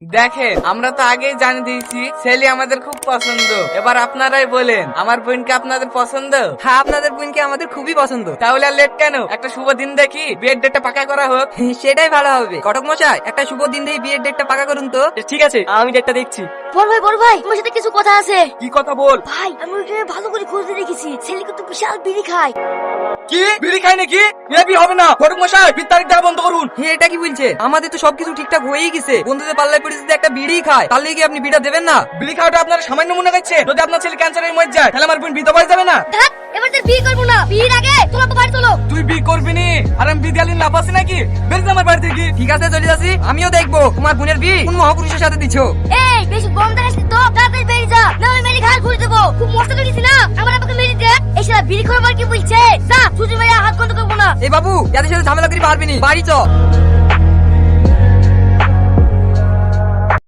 দেখেন, আমরা তো আগেই জানিয়ে দিয়েছি ছেলে আমাদের খুব পছন্দ। এবার আপনারাই বলেন, আমার বোনকে আপনাদের পছন্দ? হ্যাঁ, আপনাদের বোনকে আমাদের খুবই পছন্দ। তাহলে আর লেট কেন? একটা শুভ দিন দেখি বিয়ের ডেটটা পাকা করা হোক। সেটাই ভালো হবে। ঘটক মশাই, একটা শুভ দিন দিয়ে বিয়ের ডেটটা পাকা করুন তো। ঠিক আছে, আমি ডেটটা দেখছি। বড় ভাই তোমার সাথে কিছু কথা আছে। কি কথা বল। ভাই আমি ওইখানে ভালো করে খুঁজে রেখেছি, ছেলে কিন্তু বিশাল বিড়ি খায়। কি বিড়ি খায় নাকি? এ বিয়ে হবে না। ঘটক মশাই, বিয়ের তারিখ দেওয়া বন্ধ করুন। এটা কি বলছে? আমাদের তো সবকিছু ঠিকঠাক হয়েই গেছে। বন্ধুদের পাল্লায় পড়ে যদি একটা বিড়ি খায়, তাহলে কি আপনি বিড়া দেবেন না? বিড়ি খাওয়াটা আপনার সামান্য মনে হচ্ছে? যদি আপনার ছেলে ক্যান্সারে মরে যায়, তাহলে আমার বোন বিধবা হয়ে যাবে না? ধ্যাৎ, এবার তো বিয়ে করবো না। বিয়ের আগে তোমরা তো বাড়ি চলো। তুই বিয়ে করবি নি? আর আমি বিয়ে দিয়ালি না পাচ্ছি নাকি? বেরিয়ে আমার বাড়ি থেকে। ঠিক আছে, চলে যাচ্ছি। আমিও দেখবো তোমার বোনের বিয়ে কোন মহাপুরুষের সাথে দিচ্ছ। এই বেশি গরম দেখাস তো, তাড়াতাড়ি বেরিয়ে যা, না আমি মেরে ঘাড় ঘুরে দেবো। খুব মস্ত করেছি না, আমার আমাকে মেরে দে। এই শালা বিড়ি খাওয়ার কি বলছে? যা সুজি মেরে হাত বন্ধ করবো না। এই বাবু, এদের সাথে ঝামেলা করে পারবি নি, বাড়ি চ।